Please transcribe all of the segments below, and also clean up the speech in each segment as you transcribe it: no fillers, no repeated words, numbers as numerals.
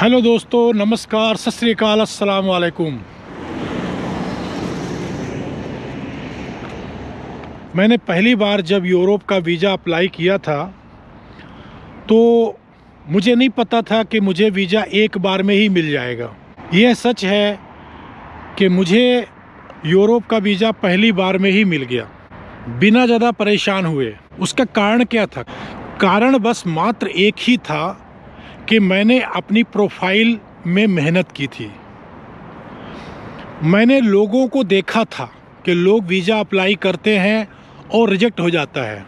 Hello दोस्तों, नमस्कार, सत श्री अकाल, अस्सलाम वालेकुम। मैंने पहली बार जब यूरोप का वीज़ा अप्लाई किया था तो मुझे नहीं पता था कि मुझे वीज़ा एक बार में ही मिल जाएगा। यह सच है कि मुझे यूरोप का वीज़ा पहली बार में ही मिल गया, बिना ज़्यादा परेशान हुए। उसका कारण क्या था? कारण बस मात्र एक ही था कि मैंने अपनी प्रोफाइल में मेहनत की थी। मैंने लोगों को देखा था कि लोग वीज़ा अप्लाई करते हैं और रिजेक्ट हो जाता है,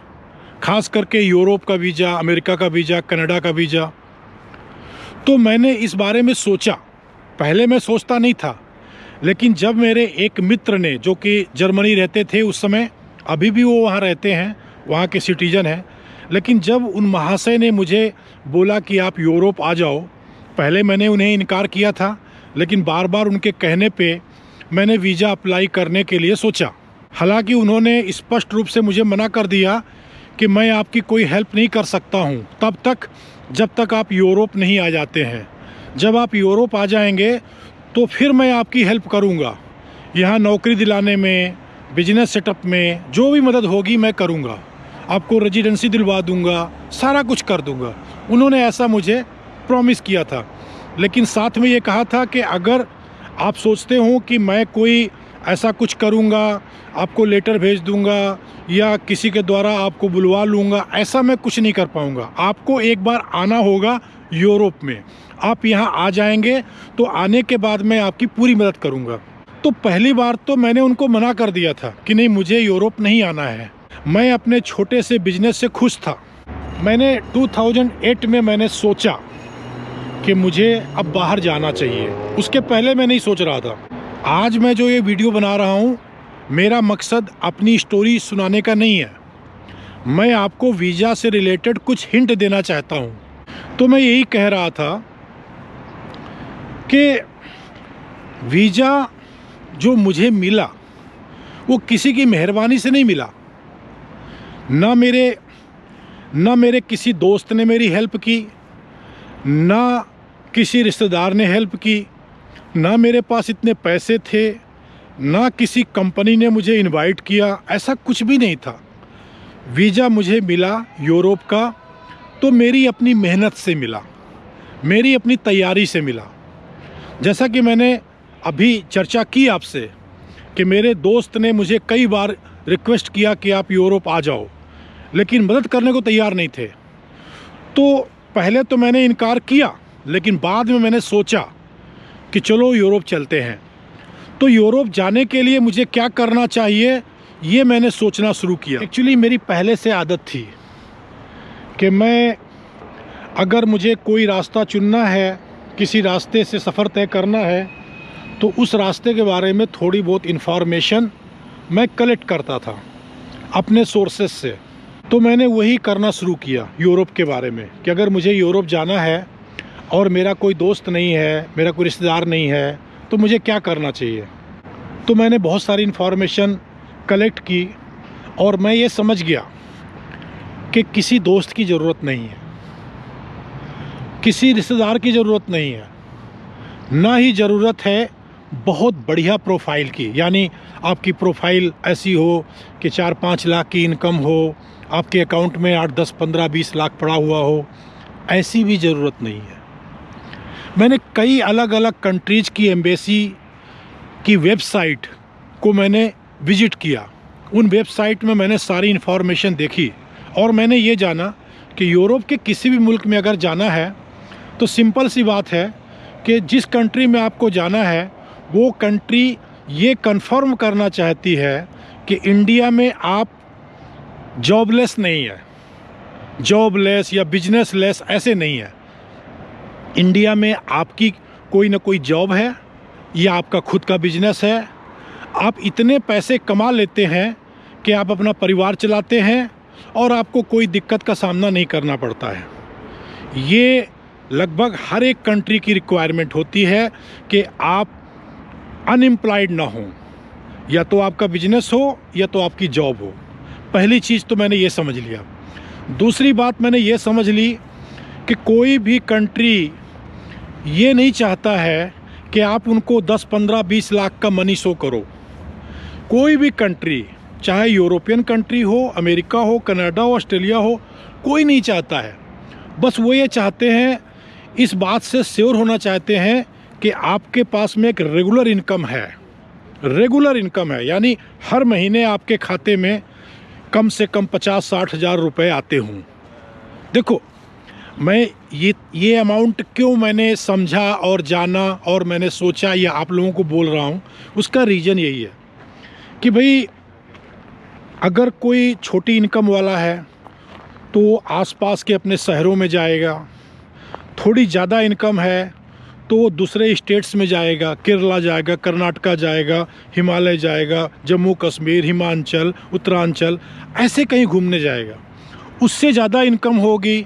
ख़ास करके यूरोप का वीज़ा, अमेरिका का वीज़ा, कनाडा का वीज़ा। तो मैंने इस बारे में सोचा। पहले मैं सोचता नहीं था, लेकिन जब मेरे एक मित्र ने, जो कि जर्मनी रहते थे उस समय, अभी भी वो वहाँ रहते हैं, वहाँ के सिटीज़न हैं, लेकिन जब उन महाशय ने मुझे बोला कि आप यूरोप आ जाओ, पहले मैंने उन्हें इनकार किया था, लेकिन बार बार उनके कहने पे मैंने वीज़ा अप्लाई करने के लिए सोचा। हालांकि उन्होंने स्पष्ट रूप से मुझे मना कर दिया कि मैं आपकी कोई हेल्प नहीं कर सकता हूं तब तक जब तक आप यूरोप नहीं आ जाते हैं। जब आप यूरोप आ जाएंगे तो फिर मैं आपकी हेल्प करूंगा। यहाँ नौकरी दिलाने में, बिजनेस सेटअप में जो भी मदद होगी मैं करूंगा, आपको रेजिडेंसी दिलवा दूंगा, सारा कुछ कर दूंगा। उन्होंने ऐसा मुझे प्रॉमिस किया था, लेकिन साथ में ये कहा था कि अगर आप सोचते हो कि मैं कोई ऐसा कुछ करूंगा, आपको लेटर भेज दूंगा या किसी के द्वारा आपको बुलवा लूँगा, ऐसा मैं कुछ नहीं कर पाऊँगा। आपको एक बार आना होगा यूरोप में। आप यहाँ आ जाएंगे तो आने के बाद मैं आपकी पूरी मदद करूँगा। तो पहली बार तो मैंने उनको मना कर दिया था कि नहीं, मुझे यूरोप नहीं आना है। मैं अपने छोटे से बिजनेस से खुश था। मैंने 2008 में मैंने सोचा कि मुझे अब बाहर जाना चाहिए। उसके पहले मैं नहीं सोच रहा था। आज मैं जो ये वीडियो बना रहा हूँ, मेरा मकसद अपनी स्टोरी सुनाने का नहीं है। मैं आपको वीज़ा से रिलेटेड कुछ हिंट देना चाहता हूँ। तो मैं यही कह रहा था कि वीज़ा जो मुझे मिला वो किसी की मेहरबानी से नहीं मिला। ना मेरे किसी दोस्त ने मेरी हेल्प की, ना किसी रिश्तेदार ने हेल्प की, ना मेरे पास इतने पैसे थे, ना किसी कंपनी ने मुझे इनवाइट किया। ऐसा कुछ भी नहीं था। वीज़ा मुझे मिला यूरोप का तो मेरी अपनी मेहनत से मिला, मेरी अपनी तैयारी से मिला। जैसा कि मैंने अभी चर्चा की आपसे कि मेरे दोस्त ने मुझे कई बार रिक्वेस्ट किया कि आप यूरोप आ जाओ, लेकिन मदद करने को तैयार नहीं थे। तो पहले तो मैंने इनकार किया, लेकिन बाद में मैंने सोचा कि चलो यूरोप चलते हैं। तो यूरोप जाने के लिए मुझे क्या करना चाहिए, ये मैंने सोचना शुरू किया। एक्चुअली मेरी पहले से आदत थी कि मैं, अगर मुझे कोई रास्ता चुनना है, किसी रास्ते से सफ़र तय करना है, तो उस रास्ते के बारे में थोड़ी बहुत इन्फॉर्मेशन मैं कलेक्ट करता था अपने सोर्सेस से। तो मैंने वही करना शुरू किया यूरोप के बारे में कि अगर मुझे यूरोप जाना है और मेरा कोई दोस्त नहीं है, मेरा कोई रिश्तेदार नहीं है, तो मुझे क्या करना चाहिए। तो मैंने बहुत सारी इन्फॉर्मेशन कलेक्ट की और मैं ये समझ गया कि किसी दोस्त की ज़रूरत नहीं है, किसी रिश्तेदार की ज़रूरत नहीं है, ना ही ज़रूरत है बहुत बढ़िया प्रोफाइल की। यानी आपकी प्रोफाइल ऐसी हो कि 4-5 लाख की इनकम हो, आपके अकाउंट में 8, 10, 15, 20 लाख पड़ा हुआ हो, ऐसी भी ज़रूरत नहीं है। मैंने कई अलग अलग कंट्रीज़ की एम्बेसी की वेबसाइट को मैंने विज़िट किया। उन वेबसाइट में मैंने सारी इन्फॉर्मेशन देखी और मैंने ये जाना कि यूरोप के किसी भी मुल्क में अगर जाना है तो सिंपल सी बात है कि जिस कंट्री में आपको जाना है वो कंट्री ये कंफर्म करना चाहती है कि इंडिया में आप जॉबलेस नहीं है, जॉबलेस या बिजनेसलेस ऐसे नहीं है। इंडिया में आपकी कोई ना कोई जॉब है या आपका खुद का बिजनेस है, आप इतने पैसे कमा लेते हैं कि आप अपना परिवार चलाते हैं और आपको कोई दिक्कत का सामना नहीं करना पड़ता है। ये लगभग हर एक कंट्री की रिक्वायरमेंट होती है कि आप अनएम्प्लॉयड ना हो, या तो आपका बिजनेस हो या तो आपकी जॉब हो। पहली चीज़ तो मैंने ये समझ लिया। दूसरी बात मैंने ये समझ ली कि कोई भी कंट्री ये नहीं चाहता है कि आप उनको 10, 15, 20 लाख का मनी शो करो। कोई भी कंट्री, चाहे यूरोपियन कंट्री हो, अमेरिका हो, कनाडा हो, ऑस्ट्रेलिया हो, कोई नहीं चाहता है। बस वो ये चाहते हैं, इस बात से श्योर होना चाहते हैं कि आपके पास में एक रेगुलर इनकम है। रेगुलर इनकम है यानी हर महीने आपके खाते में कम से कम 50-60 हज़ार रुपये आते हों। देखो, मैं ये अमाउंट क्यों मैंने समझा और जाना और मैंने सोचा या आप लोगों को बोल रहा हूँ, उसका रीज़न यही है कि भाई अगर कोई छोटी इनकम वाला है तो वो आसपास के अपने शहरों में जाएगा। थोड़ी ज़्यादा इनकम है तो वो दूसरे स्टेट्स में जाएगा, केरला जाएगा, कर्नाटका जाएगा, हिमालय जाएगा, जम्मू कश्मीर, हिमाचल, उत्तरांचल, ऐसे कहीं घूमने जाएगा। उससे ज़्यादा इनकम होगी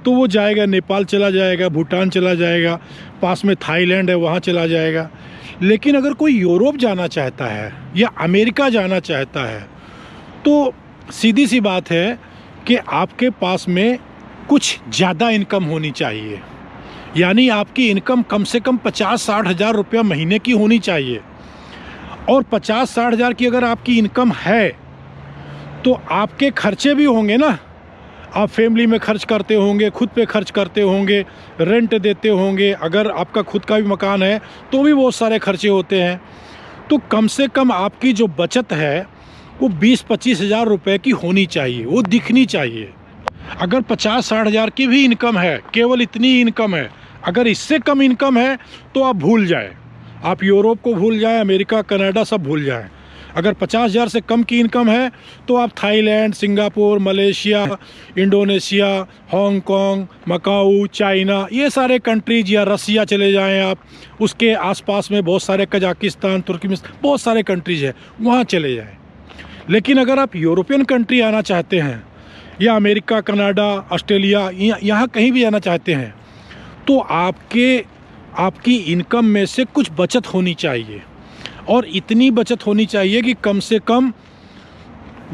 तो वो जाएगा, नेपाल चला जाएगा, भूटान चला जाएगा, पास में थाईलैंड है वहाँ चला जाएगा। लेकिन अगर कोई यूरोप जाना चाहता है या अमेरिका जाना चाहता है तो सीधी सी बात है कि आपके पास में कुछ ज़्यादा इनकम होनी चाहिए। यानी आपकी इनकम कम से कम 50-60 हज़ार रुपया महीने की होनी चाहिए। और 50-60 हज़ार की अगर आपकी इनकम है तो आपके खर्चे भी होंगे ना। आप फैमिली में खर्च करते होंगे, खुद पे खर्च करते होंगे, रेंट देते होंगे, अगर आपका खुद का भी मकान है तो भी बहुत सारे खर्चे होते हैं। तो कम से कम आपकी जो बचत है वो 20-25 हज़ार रुपये की होनी चाहिए, वो दिखनी चाहिए। अगर 50-60 हज़ार की भी इनकम है, केवल इतनी इनकम है, अगर इससे कम इनकम है तो आप भूल जाएं। आप यूरोप को भूल जाएं, अमेरिका, कनाडा सब भूल जाएं। अगर 50 हज़ार से कम की इनकम है तो आप Thailand, Singapore, Malaysia, Indonesia, Hong Kong, Macau, China, ये सारे कंट्रीज या रसिया चले जाएं आप। उसके आसपास में बहुत सारे कजाकिस्तान, तुर्कमेनिस्तान, बहुत सारे कंट्रीज हैं, वहाँ चले जाएं। लेकिन अगर आप यूरोपियन कंट्री आना चाहते हैं या अमेरिका, कनाडा, ऑस्ट्रेलिया, यहाँ कहीं भी जाना चाहते हैं तो आपकी इनकम में से कुछ बचत होनी चाहिए। और इतनी बचत होनी चाहिए कि कम से कम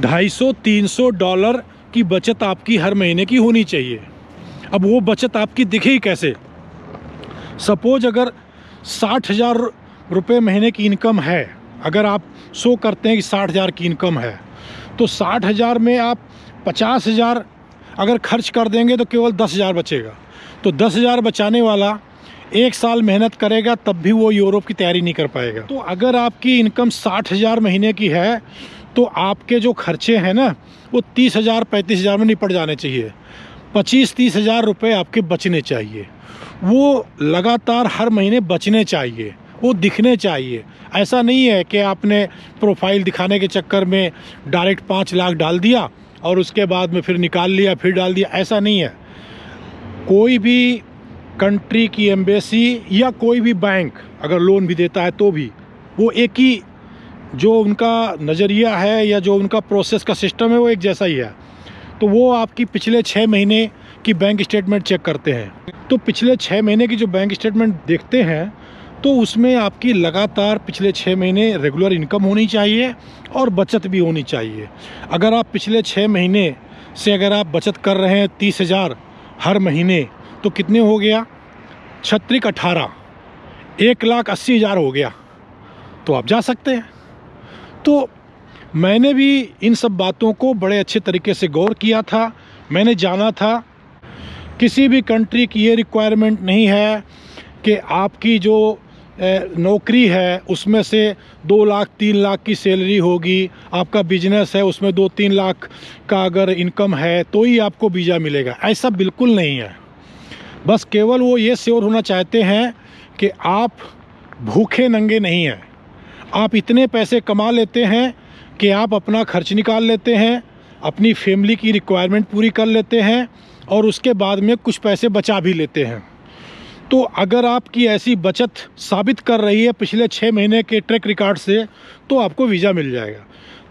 $250-300 की बचत आपकी हर महीने की होनी चाहिए। अब वो बचत आपकी दिखेगी कैसे? सपोज अगर 60 हज़ार रुपये महीने की इनकम है, अगर आप शो करते हैं कि 60 हज़ार की इनकम है तो 60 हज़ार में आप 50 हज़ार अगर खर्च कर देंगे तो केवल 10 हज़ार बचेगा। तो 10 हज़ार बचाने वाला 1 साल मेहनत करेगा तब भी वो यूरोप की तैयारी नहीं कर पाएगा। तो अगर आपकी इनकम 60 हज़ार महीने की है तो आपके जो खर्चे हैं ना वो 30 हज़ार 35 हज़ार में निपट जाने चाहिए। 25-30 हज़ार रुपये आपके बचने चाहिए। वो लगातार हर महीने बचने चाहिए, वो दिखने चाहिए। ऐसा नहीं है कि आपने प्रोफाइल दिखाने के चक्कर में डायरेक्ट 5 लाख डाल दिया और उसके बाद में फिर निकाल लिया, फिर डाल दिया, ऐसा नहीं है। कोई भी कंट्री की एम्बेसी या कोई भी बैंक अगर लोन भी देता है तो भी वो एक ही जो उनका नज़रिया है या जो उनका प्रोसेस का सिस्टम है वो एक जैसा ही है। तो वो आपकी पिछले 6 महीने की बैंक स्टेटमेंट चेक करते हैं। तो पिछले 6 महीने की जो बैंक स्टेटमेंट देखते हैं तो उसमें आपकी लगातार पिछले 6 महीने रेगुलर इनकम होनी चाहिए और बचत भी होनी चाहिए। अगर आप पिछले 6 महीने से अगर आप बचत कर रहे हैं 30 हज़ार हर महीने तो कितने हो गया? 36-18, 1,80,000 हो गया। तो आप जा सकते हैं। तो मैंने भी इन सब बातों को बड़े अच्छे तरीके से गौर किया था। मैंने जाना था किसी भी कंट्री की ये रिक्वायरमेंट नहीं है कि आपकी जो नौकरी है उसमें से 2 लाख 3 लाख की सैलरी होगी, आपका बिजनेस है उसमें 2-3 लाख का अगर इनकम है तो ही आपको वीज़ा मिलेगा। ऐसा बिल्कुल नहीं है। बस केवल वो ये श्योर होना चाहते हैं कि आप भूखे नंगे नहीं हैं। आप इतने पैसे कमा लेते हैं कि आप अपना खर्च निकाल लेते हैं, अपनी फैमिली की रिक्वायरमेंट पूरी कर लेते हैं और उसके बाद में कुछ पैसे बचा भी लेते हैं। तो अगर आपकी ऐसी बचत साबित कर रही है पिछले 6 महीने के ट्रैक रिकॉर्ड से तो आपको वीज़ा मिल जाएगा।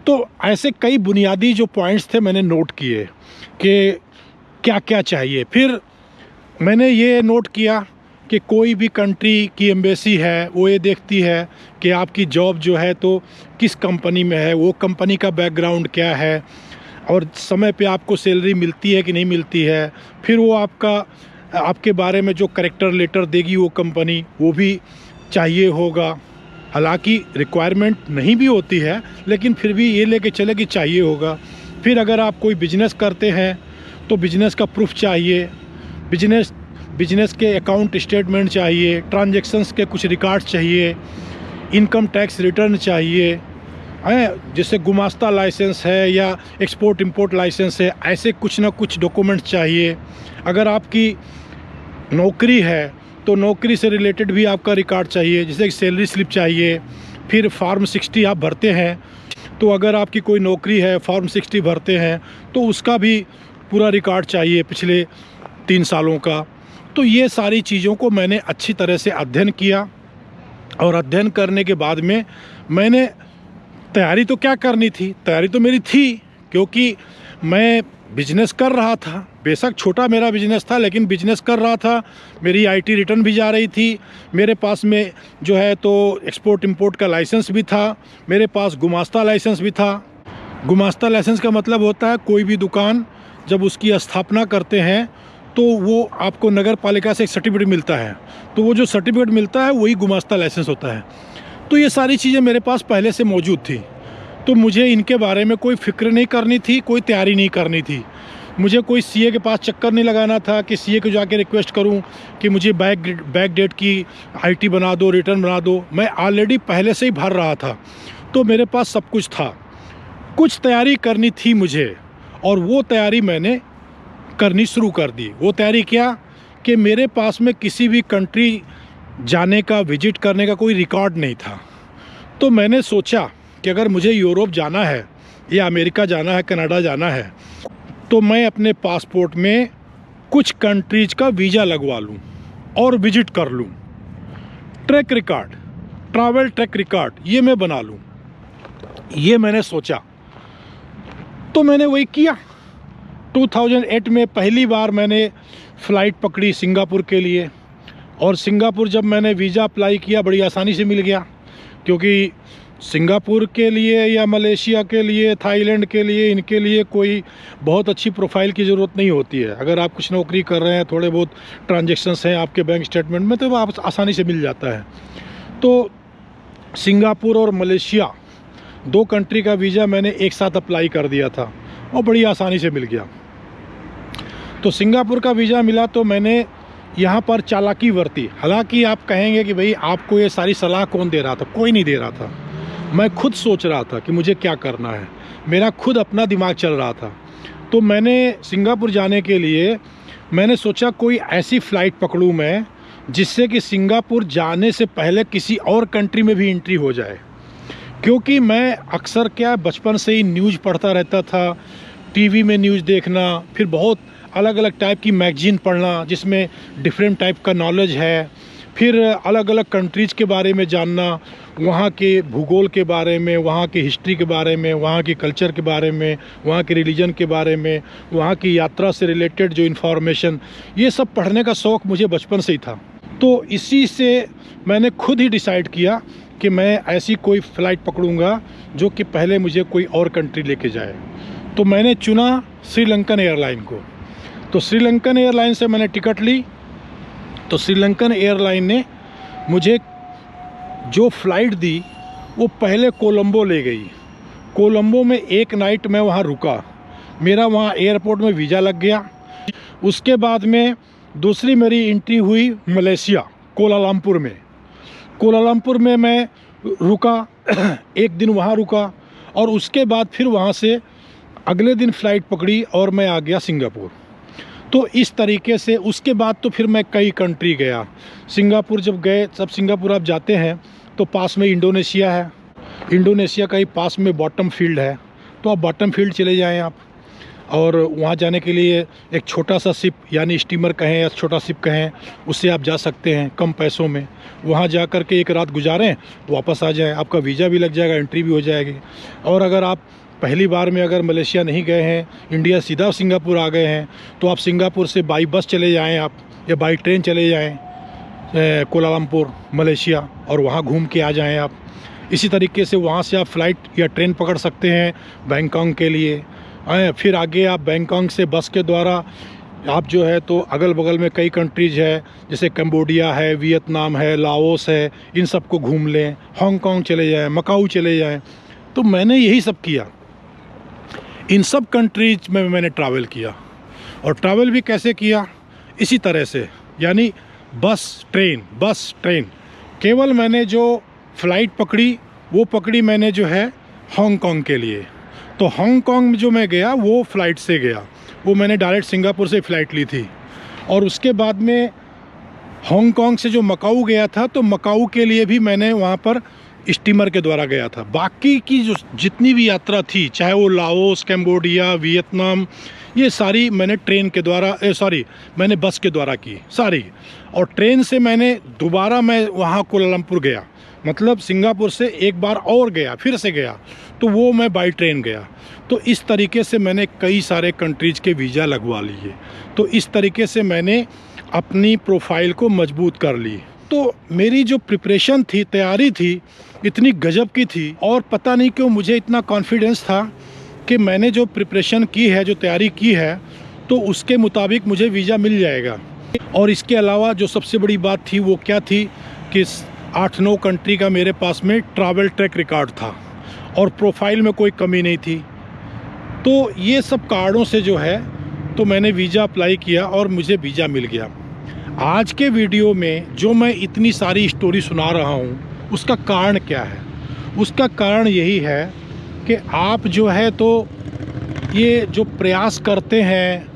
तो ऐसे कई बुनियादी जो पॉइंट्स थे मैंने नोट किए कि क्या क्या चाहिए। फिर मैंने ये नोट किया कि कोई भी कंट्री की एम्बेसी है वो ये देखती है कि आपकी जॉब जो है तो किस कंपनी में है, वो कंपनी का बैकग्राउंड क्या है और समय पे आपको सैलरी मिलती है कि नहीं मिलती है। फिर वो आपका आपके बारे में जो कैरेक्टर लेटर देगी वो कंपनी, वो भी चाहिए होगा। हालांकि रिक्वायरमेंट नहीं भी होती है, लेकिन फिर भी ये लेके चले कि चाहिए होगा। फिर अगर आप कोई बिजनेस करते हैं तो बिजनेस का प्रूफ चाहिए, बिजनेस के अकाउंट स्टेटमेंट चाहिए, ट्रांजैक्शंस के कुछ रिकॉर्ड्स चाहिए, इनकम टैक्स रिटर्न चाहिए, जैसे गुमास्ता लाइसेंस है या एक्सपोर्ट इंपोर्ट लाइसेंस है, ऐसे कुछ ना कुछ डॉक्यूमेंट्स चाहिए। अगर आपकी नौकरी है तो नौकरी से रिलेटेड भी आपका रिकॉर्ड चाहिए, जैसे सैलरी स्लिप चाहिए। फिर फॉर्म 60 आप भरते हैं, तो अगर आपकी कोई नौकरी है, फॉर्म 60 भरते हैं तो उसका भी पूरा रिकॉर्ड चाहिए पिछले 3 सालों का। तो ये सारी चीज़ों को मैंने अच्छी तरह से अध्ययन किया, और अध्ययन करने के बाद में मैंने तैयारी तो क्या करनी थी, तैयारी तो मेरी थी, क्योंकि मैं बिजनेस कर रहा था। बेशक छोटा मेरा बिजनेस था, लेकिन बिजनेस कर रहा था। मेरी आईटी रिटर्न भी जा रही थी, मेरे पास में जो है तो एक्सपोर्ट इंपोर्ट का लाइसेंस भी था, मेरे पास गुमास्ता लाइसेंस भी था। गुमास्ता लाइसेंस का मतलब होता है कोई भी दुकान जब उसकी स्थापना करते हैं तो वो आपको नगर पालिका से एक सर्टिफिकेट मिलता है, तो वो जो सर्टिफिकेट मिलता है वही गुमास्ता लाइसेंस होता है। तो ये सारी चीज़ें मेरे पास पहले से मौजूद थी, तो मुझे इनके बारे में कोई फ़िक्र नहीं करनी थी, कोई तैयारी नहीं करनी थी। मुझे कोई सीए के पास चक्कर नहीं लगाना था कि सीए को जाके रिक्वेस्ट करूं कि मुझे बैक डेट की आईटी बना दो, रिटर्न बना दो। मैं ऑलरेडी पहले से ही भर रहा था, तो मेरे पास सब कुछ था। कुछ तैयारी करनी थी मुझे, और वो तैयारी मैंने करनी शुरू कर दी। वो तैयारी क्या कि मेरे पास में किसी भी कंट्री जाने का, विजिट करने का कोई रिकॉर्ड नहीं था। तो मैंने सोचा कि अगर मुझे यूरोप जाना है या अमेरिका जाना है, कनाडा जाना है, तो मैं अपने पासपोर्ट में कुछ कंट्रीज का वीज़ा लगवा लूं और विजिट कर लूं। Track record, travel track record ये मैं बना लूं, ये मैंने सोचा। तो मैंने वही किया। 2008 में पहली बार मैंने फ़्लाइट पकड़ी सिंगापुर के लिए, और सिंगापुर जब मैंने वीज़ा अप्लाई किया बड़ी आसानी से मिल गया, क्योंकि सिंगापुर के लिए या मलेशिया के लिए, थाईलैंड के लिए, इनके लिए कोई बहुत अच्छी प्रोफाइल की ज़रूरत नहीं होती है। अगर आप कुछ नौकरी कर रहे हैं, थोड़े बहुत ट्रांजैक्शंस हैं आपके बैंक स्टेटमेंट में, तो आप आसानी से मिल जाता है। तो सिंगापुर और मलेशिया 2 कंट्री का वीज़ा मैंने एक साथ अप्लाई कर दिया था, और बड़ी आसानी से मिल गया। तो सिंगापुर का वीज़ा मिला तो मैंने यहाँ पर चालाकी बरती। हालांकि आप कहेंगे कि भाई आपको ये सारी सलाह कौन दे रहा था, कोई नहीं दे रहा था। मैं खुद सोच रहा था कि मुझे क्या करना है, मेरा खुद अपना दिमाग चल रहा था। तो मैंने सिंगापुर जाने के लिए मैंने सोचा कोई ऐसी फ़्लाइट पकड़ूँ मैं जिससे कि सिंगापुर जाने से पहले किसी और कंट्री में भी एंट्री हो जाए। क्योंकि मैं अक्सर क्या बचपन से ही न्यूज़ पढ़ता रहता था, टीवी में न्यूज़ देखना, फिर बहुत अलग अलग टाइप की मैगज़ीन पढ़ना जिसमें डिफरेंट टाइप का नॉलेज है, फिर अलग अलग कंट्रीज़ के बारे में जानना, वहाँ के भूगोल के बारे में, वहाँ की हिस्ट्री के बारे में, वहाँ की कल्चर के बारे में, वहाँ के रिलीजन के बारे में, वहाँ की यात्रा से रिलेटेड जो इन्फॉर्मेशन, ये सब पढ़ने का शौक़ मुझे बचपन से ही था। तो इसी से मैंने खुद ही डिसाइड किया कि मैं ऐसी कोई फ़्लाइट पकड़ूंगा जो कि पहले मुझे कोई और कंट्री लेके जाए। तो मैंने चुना श्रीलंकन एयरलाइन को। तो श्रीलंकन एयरलाइन से मैंने टिकट ली। तो श्रीलंकन एयरलाइन ने मुझे जो फ़्लाइट दी वो पहले कोलंबो ले गई। कोलंबो में एक नाइट मैं वहाँ रुका, मेरा वहाँ एयरपोर्ट में वीज़ा लग गया। उसके बाद में दूसरी मेरी एंट्री हुई मलेशिया, कोलालमपुर में। कोलालमपुर में मैं रुका, एक दिन वहाँ रुका, और उसके बाद फिर वहाँ से अगले दिन फ़्लाइट पकड़ी और मैं आ गया सिंगापुर। तो इस तरीके से उसके बाद तो फिर मैं कई कंट्री गया। सिंगापुर जब गए, सब सिंगापुर आप जाते हैं तो पास में इंडोनेशिया है, इंडोनेशिया का ही पास में बॉटम फील्ड है, तो आप बॉटम फील्ड चले जाएं आप। और वहाँ जाने के लिए एक छोटा सा शिप, यानी स्टीमर कहें या छोटा शिप कहें, उससे आप जा सकते हैं कम पैसों में। वहाँ जा कर के एक रात गुजारें, वापस आ जाएं, आपका वीज़ा भी लग जाएगा, एंट्री भी हो जाएगी। और अगर आप पहली बार में अगर मलेशिया नहीं गए हैं, इंडिया सीधा सिंगापुर आ गए हैं, तो आप सिंगापुर से बाई बस चले जाएं आप, या बाई ट्रेन चले जाएं कोलालमपुर मलेशिया, और वहाँ घूम के आ जाएं आप। इसी तरीके से वहाँ से आप फ़्लाइट या ट्रेन पकड़ सकते हैं बैंकॉक के लिए। फिर आगे आप बैंकॉक से बस के द्वारा आप जो है तो अगल बगल में कई कंट्रीज़ है, जैसे कंबोडिया है, वियतनाम है, लाओस है, इन सब को घूम लें, हांगकांग चले जाएं, मकाऊ चले जाएं। तो मैंने यही सब किया, इन सब कंट्रीज में मैंने ट्रैवल किया। और ट्रैवल भी कैसे किया? इसी तरह से, यानी बस ट्रेन। केवल मैंने जो फ़्लाइट पकड़ी वो पकड़ी मैंने जो है हांगकांग के लिए। तो हांगकांग में जो मैं गया वो फ़्लाइट से गया, वो मैंने डायरेक्ट सिंगापुर से फ़्लाइट ली थी। और उसके बाद में हांगकांग से जो मकाऊ गया था, तो मकाऊ के लिए भी मैंने वहाँ पर स्टीमर के द्वारा गया था। बाकी की जो जितनी भी यात्रा थी, चाहे वो लाओस, कैम्बोडिया, वियतनाम, ये सारी मैंने ट्रेन के द्वारा मैंने बस के द्वारा की सारी। और ट्रेन से मैं दोबारा वहाँ कोलालमपुर गया, मतलब सिंगापुर से एक बार और गया, फिर से गया, तो वो मैं बाई ट्रेन गया। तो इस तरीके से मैंने कई सारे कंट्रीज़ के वीज़ा लगवा लिए। तो इस तरीके से मैंने अपनी प्रोफाइल को मजबूत कर ली। तो मेरी जो प्रिपरेशन थी, तैयारी थी, इतनी गजब की थी। और पता नहीं क्यों मुझे इतना कॉन्फिडेंस था कि मैंने जो प्रिपरेशन की है, जो तैयारी की है, तो उसके मुताबिक मुझे वीज़ा मिल जाएगा। और इसके अलावा जो सबसे बड़ी बात थी वो क्या थी कि 8-9 कंट्री का मेरे पास में ट्रैवल ट्रैक रिकॉर्ड था और प्रोफाइल में कोई कमी नहीं थी। तो ये सब कारणों से जो है तो मैंने वीज़ा अप्लाई किया और मुझे वीज़ा मिल गया। आज के वीडियो में जो मैं इतनी सारी स्टोरी सुना रहा हूँ, उसका कारण क्या है? उसका कारण यही है कि आप जो है तो ये जो प्रयास करते हैं,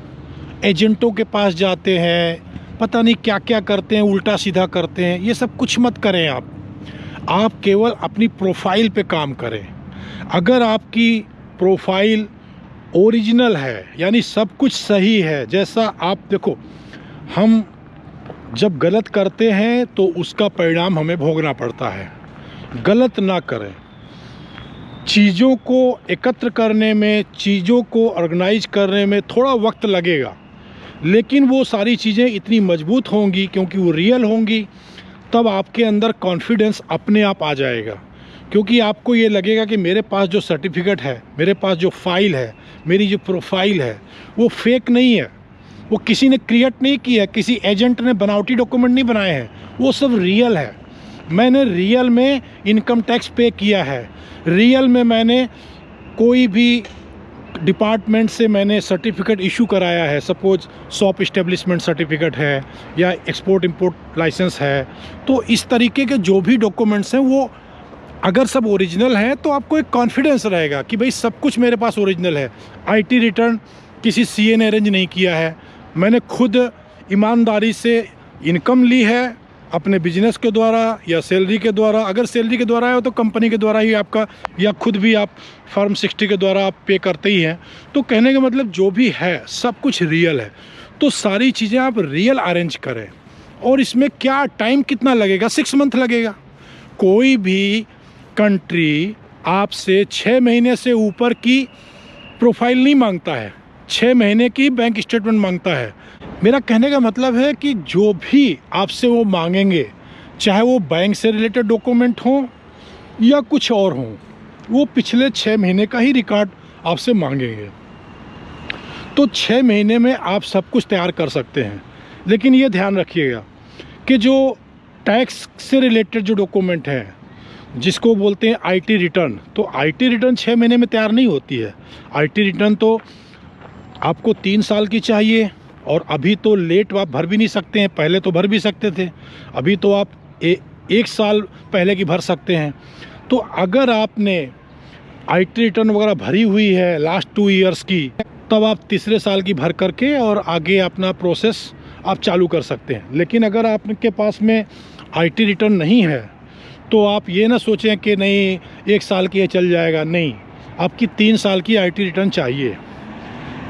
एजेंटों के पास जाते हैं, पता नहीं क्या क्या करते हैं, उल्टा सीधा करते हैं, ये सब कुछ मत करें। आप केवल अपनी प्रोफाइल पे काम करें। अगर आपकी प्रोफाइल ओरिजिनल है, यानी सब कुछ सही है, जैसा आप देखो, हम जब गलत करते हैं तो उसका परिणाम हमें भोगना पड़ता है। गलत ना करें। चीज़ों को एकत्र करने में, चीज़ों को ऑर्गेनाइज करने में थोड़ा वक्त लगेगा, लेकिन वो सारी चीज़ें इतनी मजबूत होंगी क्योंकि वो रियल होंगी। तब आपके अंदर कॉन्फिडेंस अपने आप आ जाएगा, क्योंकि आपको ये लगेगा कि मेरे पास जो सर्टिफिकेट है, मेरे पास जो फाइल है, मेरी जो प्रोफाइल है, वो फेक नहीं है, वो किसी ने क्रिएट नहीं किया है, किसी एजेंट ने बनावटी डॉक्यूमेंट नहीं बनाए हैं, वो सब रियल है। मैंने रियल में इनकम टैक्स पे किया है, रियल में मैंने कोई भी डिपार्टमेंट से मैंने सर्टिफिकेट इशू कराया है, सपोज शॉप इस्टेब्लिशमेंट सर्टिफिकेट है या एक्सपोर्ट इंपोर्ट लाइसेंस है। तो इस तरीके के जो भी डॉक्यूमेंट्स हैं वो अगर सब ओरिजिनल हैं तो आपको एक कॉन्फिडेंस रहेगा कि भाई सब कुछ मेरे पास ओरिजिनल है। आईटी रिटर्न किसी सीए ने अरेंज नहीं किया है, मैंने खुद ईमानदारी से इनकम ली है अपने बिजनेस के द्वारा या सैलरी के द्वारा। अगर सैलरी के द्वारा है तो कंपनी के द्वारा ही आपका, या खुद भी आप फॉर्म 60 के द्वारा आप पे करते ही हैं। तो कहने का मतलब जो भी है सब कुछ रियल है। तो सारी चीज़ें आप रियल अरेंज करें। और इसमें क्या टाइम कितना लगेगा? 6 मंथ लगेगा। कोई भी कंट्री आपसे 6 महीने से ऊपर की प्रोफाइल नहीं मांगता है, 6 महीने की बैंक स्टेटमेंट मांगता है। मेरा कहने का मतलब है कि जो भी आपसे वो मांगेंगे, चाहे वो बैंक से रिलेटेड डॉक्यूमेंट हो या कुछ और हो, वो पिछले 6 महीने का ही रिकॉर्ड आपसे मांगेंगे। तो 6 महीने में आप सब कुछ तैयार कर सकते हैं। लेकिन ये ध्यान रखिएगा कि जो टैक्स से रिलेटेड जो डॉक्यूमेंट हैं, जिसको बोलते हैं आईटी रिटर्न, तो आईटी रिटर्न 6 महीने में तैयार नहीं होती है। आईटी रिटर्न तो आपको 3 साल की चाहिए, और अभी तो लेट आप भर भी नहीं सकते हैं, पहले तो भर भी सकते थे, अभी तो आप 1 साल पहले की भर सकते हैं। तो अगर आपने आईटी रिटर्न वगैरह भरी हुई है लास्ट 2 ईयर्स की, तब आप तीसरे साल की भर करके और आगे अपना प्रोसेस आप चालू कर सकते हैं। लेकिन अगर आपके पास में आईटी रिटर्न नहीं है तो आप ये ना सोचें कि नहीं 1 साल की ये चल जाएगा, नहीं, आपकी 3 साल की आईटी रिटर्न चाहिए।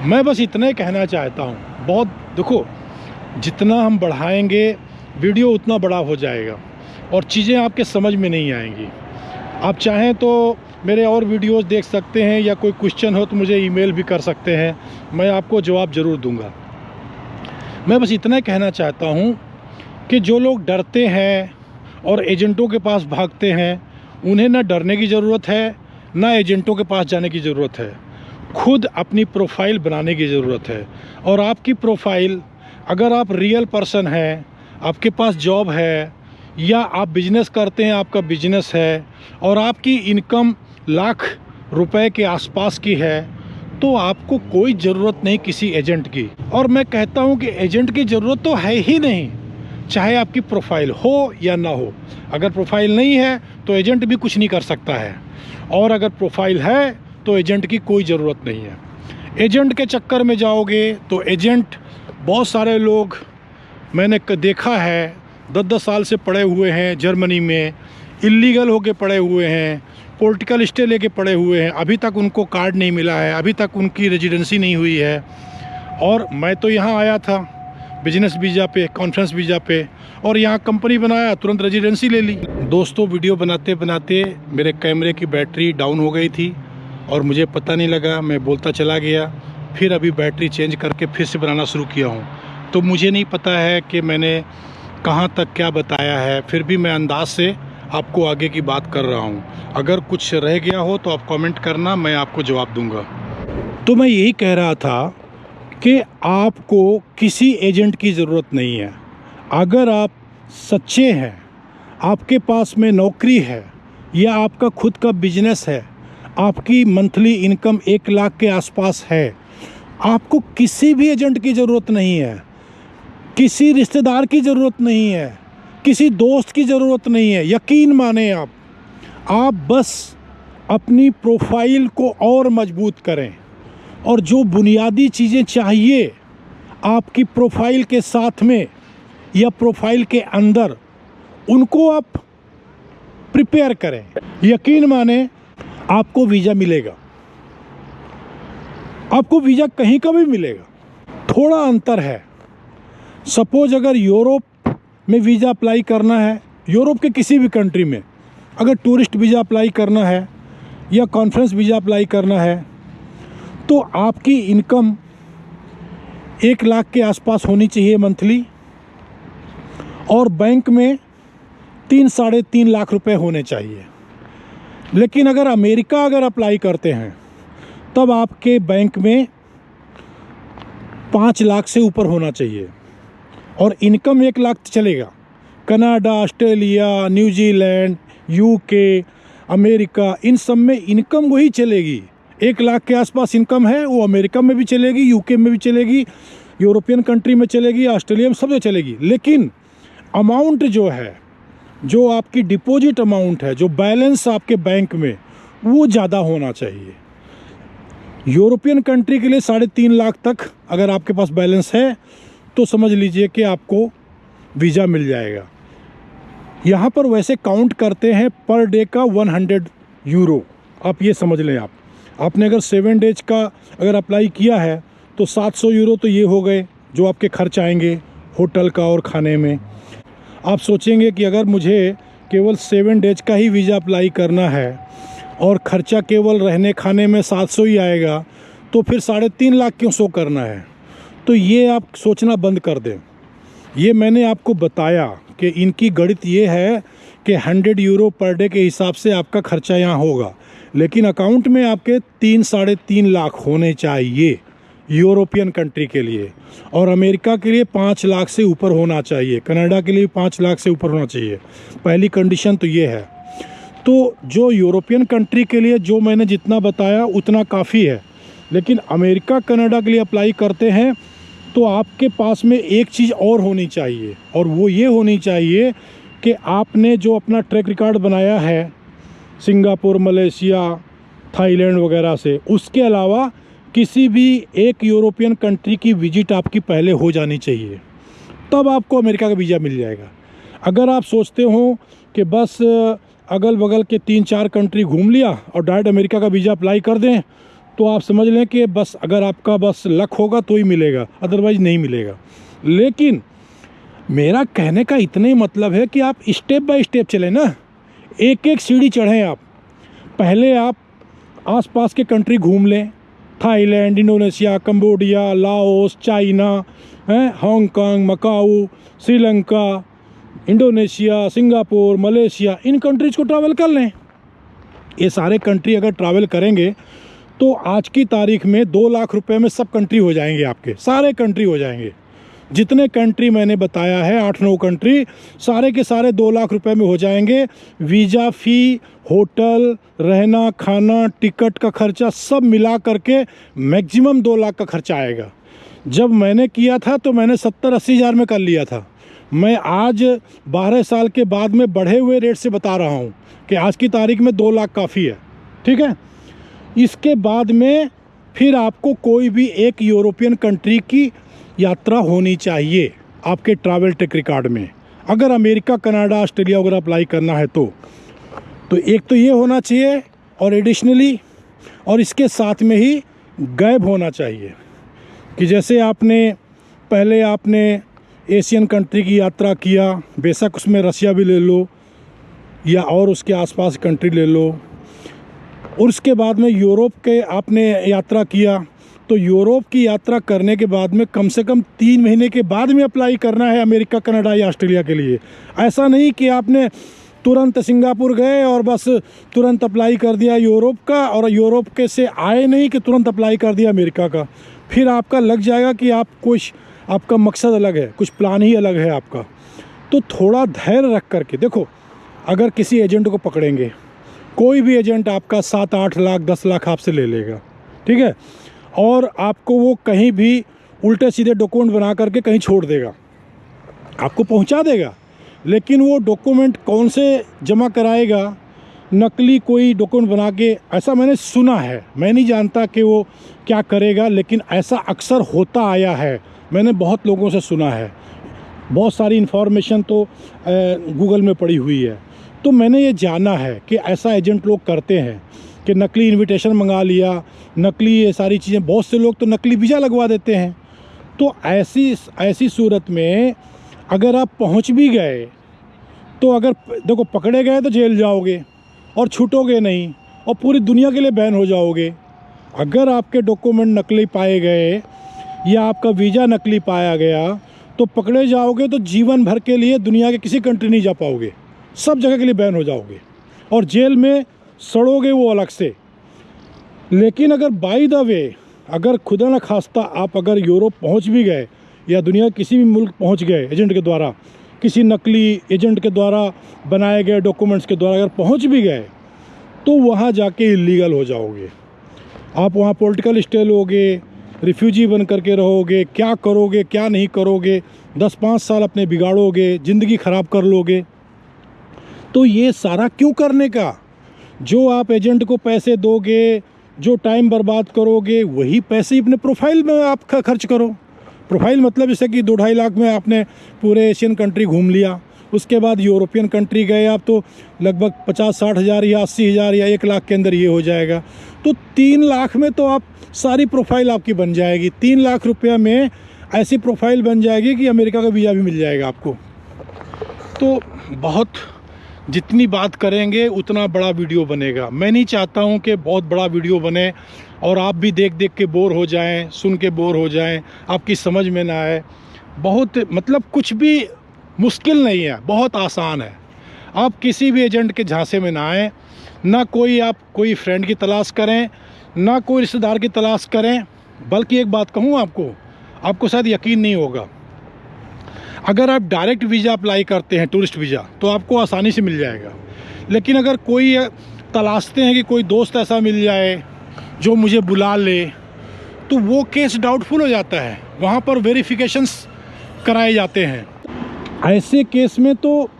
मैं बस इतना ही कहना चाहता हूँ। बहुत देखो, जितना हम बढ़ाएंगे वीडियो उतना बड़ा हो जाएगा और चीज़ें आपके समझ में नहीं आएंगी। आप चाहें तो मेरे और वीडियोस देख सकते हैं, या कोई क्वेश्चन हो तो मुझे ईमेल भी कर सकते हैं, मैं आपको जवाब ज़रूर दूंगा। मैं बस इतना ही कहना चाहता हूँ कि जो लोग डरते हैं और एजेंटों के पास भागते हैं, उन्हें ना डरने की ज़रूरत है, ना एजेंटों के पास जाने की ज़रूरत है। खुद अपनी प्रोफाइल बनाने की ज़रूरत है। और आपकी प्रोफाइल, अगर आप रियल पर्सन हैं, आपके पास जॉब है या आप बिजनेस करते हैं, आपका बिजनेस है और आपकी इनकम लाख रुपए के आसपास की है, तो आपको कोई ज़रूरत नहीं किसी एजेंट की। और मैं कहता हूँ कि एजेंट की ज़रूरत तो है ही नहीं, चाहे आपकी प्रोफाइल हो या ना हो। अगर प्रोफाइल नहीं है तो एजेंट भी कुछ नहीं कर सकता है, और अगर प्रोफाइल है तो एजेंट की कोई ज़रूरत नहीं है। एजेंट के चक्कर में जाओगे तो एजेंट, बहुत सारे लोग मैंने देखा है 10-10 साल से पड़े हुए हैं जर्मनी में, इलीगल होके पड़े हुए हैं, पॉलिटिकल स्टे लेके पड़े हुए हैं, अभी तक उनको कार्ड नहीं मिला है, अभी तक उनकी रेजिडेंसी नहीं हुई है। और मैं तो यहाँ आया था बिजनेस वीज़ा पे, कॉन्फ्रेंस वीज़ा पे, और यहाँ कंपनी बनाया, तुरंत रेजिडेंसी ले ली। दोस्तों, वीडियो बनाते बनाते मेरे कैमरे की बैटरी डाउन हो गई थी और मुझे पता नहीं लगा, मैं बोलता चला गया। फिर अभी बैटरी चेंज करके फिर से बनाना शुरू किया हूँ। तो मुझे नहीं पता है कि मैंने कहाँ तक क्या बताया है, फिर भी मैं अंदाज से आपको आगे की बात कर रहा हूँ। अगर कुछ रह गया हो तो आप कमेंट करना, मैं आपको जवाब दूंगा। तो मैं यही कह रहा था कि आपको किसी एजेंट की ज़रूरत नहीं है। अगर आप सच्चे हैं, आपके पास में नौकरी है या आपका खुद का बिजनेस है, आपकी मंथली इनकम 1 लाख के आसपास है, आपको किसी भी एजेंट की ज़रूरत नहीं है, किसी रिश्तेदार की ज़रूरत नहीं है, किसी दोस्त की ज़रूरत नहीं है। यकीन माने आप बस अपनी प्रोफाइल को और मजबूत करें, और जो बुनियादी चीज़ें चाहिए आपकी प्रोफाइल के साथ में या प्रोफाइल के अंदर, उनको आप प्रिपेयर करें। यकीन माने आपको वीज़ा मिलेगा, आपको वीज़ा कहीं का भी मिलेगा। थोड़ा अंतर है। सपोज अगर यूरोप में वीज़ा अप्लाई करना है, यूरोप के किसी भी कंट्री में अगर टूरिस्ट वीज़ा अप्लाई करना है या कॉन्फ्रेंस वीज़ा अप्लाई करना है, तो आपकी इनकम 1 लाख के आसपास होनी चाहिए मंथली, और बैंक में 3-3.5 लाख रुपए होने चाहिए। लेकिन अगर अमेरिका अप्लाई करते हैं, तब आपके बैंक में 5 लाख से ऊपर होना चाहिए, और इनकम 1 लाख चलेगा। Canada, Australia, New Zealand, UK, America, इन सब में इनकम वही चलेगी। 1 लाख के आसपास इनकम है, वो अमेरिका में भी चलेगी, यूके में भी चलेगी, यूरोपियन कंट्री में चलेगी, ऑस्ट्रेलिया में, सब में चलेगी। लेकिन अमाउंट जो है, जो आपकी डिपॉजिट अमाउंट है, जो बैलेंस आपके बैंक में, वो ज़्यादा होना चाहिए। यूरोपियन कंट्री के लिए 3.5 लाख तक अगर आपके पास बैलेंस है तो समझ लीजिए कि आपको वीज़ा मिल जाएगा। यहाँ पर वैसे काउंट करते हैं पर डे का 100 यूरो। आप ये समझ लें, आपने अगर 7 डेज का अगर अप्लाई किया है तो 700 यूरो तो ये हो गए जो आपके खर्च आएंगे होटल का और खाने में। आप सोचेंगे कि अगर मुझे केवल 7 डेज का ही वीज़ा अप्लाई करना है और ख़र्चा केवल रहने खाने में 700 ही आएगा, तो फिर 3.5 लाख क्यों शो करना है। तो ये आप सोचना बंद कर दें। ये मैंने आपको बताया कि इनकी गणित ये है कि 100 यूरो पर डे के हिसाब से आपका खर्चा यहाँ होगा, लेकिन अकाउंट में आपके 3-3.5 लाख होने चाहिए यूरोपियन कंट्री के लिए, और अमेरिका के लिए 5 लाख से ऊपर होना चाहिए, कनाडा के लिए 5 लाख से ऊपर होना चाहिए। पहली कंडीशन तो ये है। तो जो यूरोपियन कंट्री के लिए जो मैंने जितना बताया उतना काफ़ी है, लेकिन अमेरिका कनाडा के लिए अप्लाई करते हैं तो आपके पास में एक चीज़ और होनी चाहिए, और वो ये होनी चाहिए कि आपने जो अपना ट्रैक रिकॉर्ड बनाया है सिंगापुर, मलेशिया, थाईलैंड वगैरह से, उसके अलावा किसी भी एक यूरोपियन कंट्री की विजिट आपकी पहले हो जानी चाहिए, तब आपको अमेरिका का वीज़ा मिल जाएगा। अगर आप सोचते हो कि बस अगल बगल के 3-4 कंट्री घूम लिया और डायरेक्ट अमेरिका का वीज़ा अप्लाई कर दें, तो आप समझ लें कि बस अगर आपका बस लक होगा तो ही मिलेगा, अदरवाइज़ नहीं मिलेगा। लेकिन मेरा कहने का इतना ही मतलब है कि आप स्टेप बाय स्टेप चलें ना, एक एक सीढ़ी चढ़ें। आप पहले आप आसपास के कंट्री घूम लें, Thailand, Indonesia, Cambodia, Laos, China, Hong Kong, Macau, Sri Lanka, Indonesia, Singapore, Malaysia, इन कंट्रीज़ को ट्रैवल कर लें। ये सारे कंट्री अगर ट्रैवल करेंगे तो आज की तारीख में 2 लाख रुपए में सब कंट्री हो जाएंगे, आपके सारे कंट्री हो जाएंगे। जितने कंट्री मैंने बताया है 8-9 कंट्री, सारे के सारे 2 लाख रुपए में हो जाएंगे। वीज़ा फ़ी, होटल, रहना, खाना, टिकट का खर्चा सब मिला करके मैक्सिमम 2 लाख का खर्चा आएगा। जब मैंने किया था तो मैंने 70-80 हज़ार में कर लिया था। मैं आज 12 साल के बाद में बढ़े हुए रेट से बता रहा हूँ कि आज की तारीख में 2 लाख काफ़ी है, ठीक है। इसके बाद में फिर आपको कोई भी एक यूरोपियन कंट्री की यात्रा होनी चाहिए आपके ट्रैवल टेक रिकॉर्ड में। अगर अमेरिका, कनाडा, ऑस्ट्रेलिया वगैरह अप्लाई करना है तो एक तो ये होना चाहिए, और एडिशनली और इसके साथ में ही गैप होना चाहिए कि जैसे पहले आपने एशियन कंट्री की यात्रा किया, बेशक उसमें रसिया भी ले लो या और उसके आसपास कंट्री ले लो, और उसके बाद में यूरोप के आपने यात्रा किया, तो यूरोप की यात्रा करने के बाद में कम से कम 3 महीने के बाद में अप्लाई करना है अमेरिका, कनाडा या ऑस्ट्रेलिया के लिए। ऐसा नहीं कि आपने तुरंत सिंगापुर गए और बस तुरंत अप्लाई कर दिया यूरोप का, और यूरोप के से आए नहीं कि तुरंत अप्लाई कर दिया अमेरिका का। फिर आपका लग जाएगा कि आपका मकसद अलग है, कुछ प्लान ही अलग है आपका। तो थोड़ा धैर्य रख करके देखो, अगर किसी एजेंट को पकड़ेंगे, कोई भी एजेंट आपका 7-8 लाख 10 लाख आपसे ले लेगा, ठीक है, और आपको वो कहीं भी उल्टे सीधे डॉक्यूमेंट बना करके कहीं छोड़ देगा, आपको पहुंचा देगा, लेकिन वो डॉक्यूमेंट कौन से जमा कराएगा, नकली कोई डॉक्यूमेंट बना के, ऐसा मैंने सुना है। मैं नहीं जानता कि वो क्या करेगा, लेकिन ऐसा अक्सर होता आया है, मैंने बहुत लोगों से सुना है। बहुत सारी इन्फॉर्मेशन तो गूगल में पड़ी हुई है। तो मैंने ये जाना है कि ऐसा एजेंट लोग करते हैं कि नकली इनविटेशन मंगा लिया, नकली ये सारी चीज़ें, बहुत से लोग तो नकली वीज़ा लगवा देते हैं। तो ऐसी सूरत में अगर आप पहुंच भी गए तो अगर देखो पकड़े गए तो जेल जाओगे और छूटोगे नहीं, और पूरी दुनिया के लिए बैन हो जाओगे। अगर आपके डॉक्यूमेंट नकली पाए गए या आपका वीज़ा नकली पाया गया तो पकड़े जाओगे, तो जीवन भर के लिए दुनिया के किसी कंट्री नहीं जा पाओगे, सब जगह के लिए बैन हो जाओगे और जेल में सड़ोगे वो अलग से। लेकिन अगर बाय द वे, अगर खुदा न खास्ता आप अगर यूरोप पहुंच भी गए या दुनिया के किसी भी मुल्क पहुंच गए एजेंट के द्वारा, किसी नकली एजेंट के द्वारा बनाए गए डॉक्यूमेंट्स के द्वारा अगर पहुंच भी गए, तो वहां जाके इलीगल हो जाओगे। आप वहां पॉलिटिकल स्टे लोगे, रिफ्यूजी बन करके रहोगे, क्या करोगे क्या नहीं करोगे, 10-5 साल अपने बिगाड़ोगे, ज़िंदगी ख़राब कर लोगे। तो ये सारा क्यों करने का? जो आप एजेंट को पैसे दोगे, जो टाइम बर्बाद करोगे, वही पैसे अपने प्रोफाइल में आप खर्च करो। प्रोफाइल मतलब जैसे कि 2-2.5 लाख में आपने पूरे एशियन कंट्री घूम लिया, उसके बाद यूरोपियन कंट्री गए आप तो लगभग 50-60 हज़ार या 80 हज़ार या 1 लाख के अंदर ये हो जाएगा। तो 3 लाख में तो आप सारी प्रोफाइल आपकी बन जाएगी। 3 लाख रुपया में ऐसी प्रोफाइल बन जाएगी कि अमेरिका का वीज़ा भी मिल जाएगा आपको। तो बहुत जितनी बात करेंगे उतना बड़ा वीडियो बनेगा। मैं नहीं चाहता हूं कि बहुत बड़ा वीडियो बने और आप भी देख देख के बोर हो जाएं, सुन के बोर हो जाएं, आपकी समझ में ना आए। बहुत मतलब कुछ भी मुश्किल नहीं है, बहुत आसान है। आप किसी भी एजेंट के झांसे में ना आएँ, ना आप कोई फ्रेंड की तलाश करें, ना कोई रिश्तेदार की तलाश करें। बल्कि एक बात कहूँ आपको शायद यकीन नहीं होगा, अगर आप डायरेक्ट वीज़ा अप्लाई करते हैं, टूरिस्ट वीज़ा, तो आपको आसानी से मिल जाएगा। लेकिन अगर कोई तलाशते हैं कि कोई दोस्त ऐसा मिल जाए जो मुझे बुला ले, तो वो केस डाउटफुल हो जाता है, वहाँ पर वेरिफिकेशंस कराए जाते हैं। ऐसे केस में तो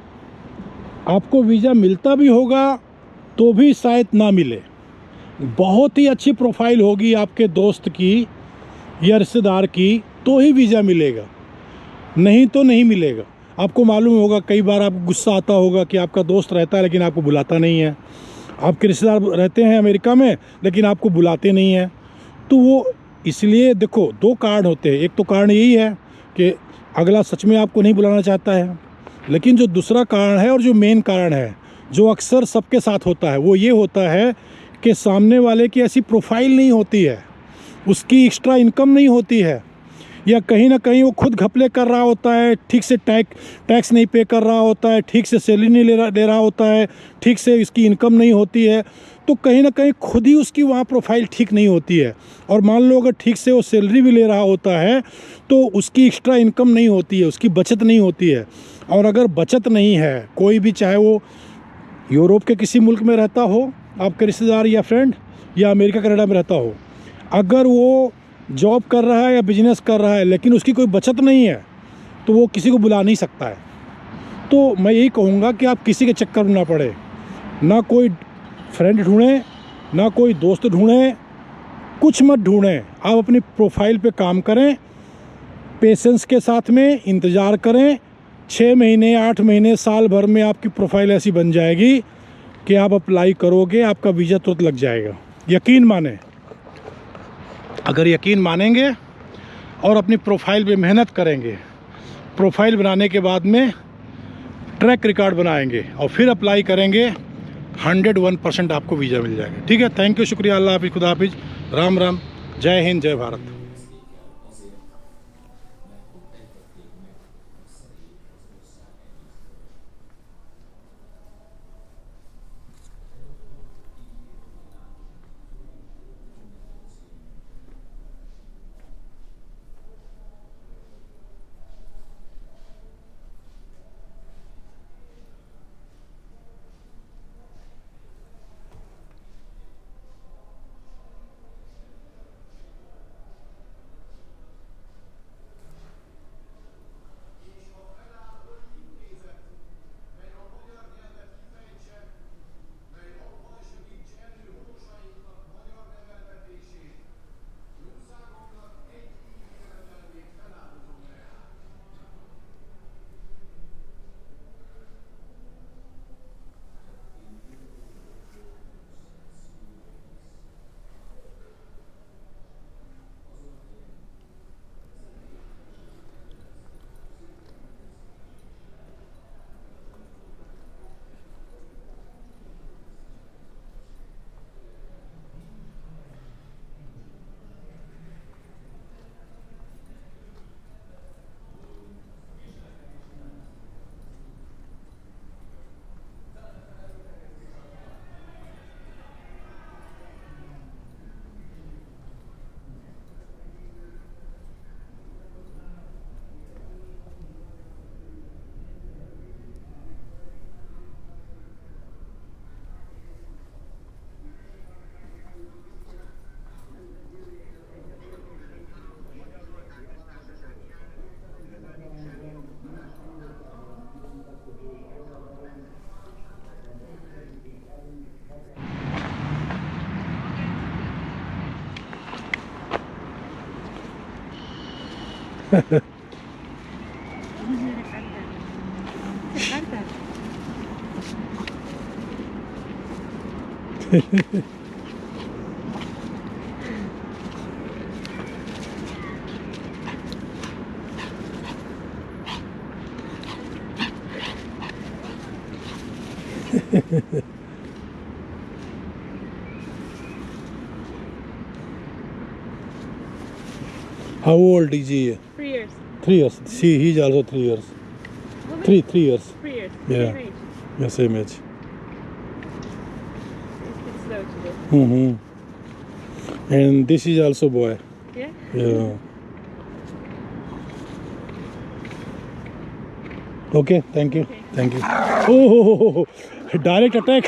आपको वीज़ा मिलता भी होगा तो भी शायद ना मिले। बहुत ही अच्छी प्रोफाइल होगी आपके दोस्त की या रिश्तेदार की, तो ही वीज़ा मिलेगा, नहीं तो नहीं मिलेगा। आपको मालूम होगा, कई बार आपको गुस्सा आता होगा कि आपका दोस्त रहता है लेकिन आपको बुलाता नहीं है, आपके रिश्तेदार रहते हैं अमेरिका में लेकिन आपको बुलाते नहीं हैं। तो वो इसलिए देखो 2 कारण होते हैं। एक तो कारण यही है कि अगला सच में आपको नहीं बुलाना चाहता है, लेकिन जो दूसरा कारण है और जो मेन कारण है, जो अक्सर सबके साथ होता है, वो ये होता है कि सामने वाले की ऐसी प्रोफाइल नहीं होती है, उसकी एक्स्ट्रा इनकम नहीं होती है, या कहीं ना कहीं वो खुद घपले कर रहा होता है, ठीक से टैक्स नहीं पे कर रहा होता है, ठीक से सैलरी नहीं ले रहा होता है, ठीक से इसकी इनकम नहीं होती है, तो कहीं ना कहीं खुद ही उसकी वहाँ प्रोफाइल ठीक नहीं होती है। और मान लो अगर ठीक से वो सैलरी भी ले रहा होता है तो उसकी एक्स्ट्रा इनकम नहीं होती है, उसकी बचत नहीं होती है। और अगर बचत नहीं है, कोई भी, चाहे वो यूरोप के किसी मुल्क में रहता हो आपके रिश्तेदार या फ्रेंड, या अमेरिका कनाडा में रहता हो, अगर वो जॉब कर रहा है या बिजनेस कर रहा है लेकिन उसकी कोई बचत नहीं है तो वो किसी को बुला नहीं सकता है। तो मैं यही कहूँगा कि आप किसी के चक्कर में ना पड़े, ना कोई फ्रेंड ढूंढें, ना कोई दोस्त ढूंढें, कुछ मत ढूंढें। आप अपनी प्रोफाइल पे काम करें, पेशेंस के साथ में इंतज़ार करें। 6 महीने, 8 महीने, साल भर में आपकी प्रोफाइल ऐसी बन जाएगी कि आप अप्लाई करोगे, आपका वीज़ा तुरंत लग जाएगा। यकीन माने, अगर यकीन मानेंगे और अपनी प्रोफाइल पे मेहनत करेंगे, प्रोफाइल बनाने के बाद में ट्रैक रिकॉर्ड बनाएंगे और फिर अप्लाई करेंगे, 101% आपको वीज़ा मिल जाएगा। ठीक है, थैंक यू, शुक्रिया, अल्लाह हाफिज़, खुदा हाफिज़, राम राम, जय हिंद, जय Bharat. How old is he? 3 years. 3 years. See, he's also 3 years. Woman? 3 years. 3 years. Yeah. Same age. Yeah, same age. It's slow to do. Mm-hmm. And this is also boy. Yeah? Yeah. Okay, thank you. Okay. Thank you. Oh, direct attack.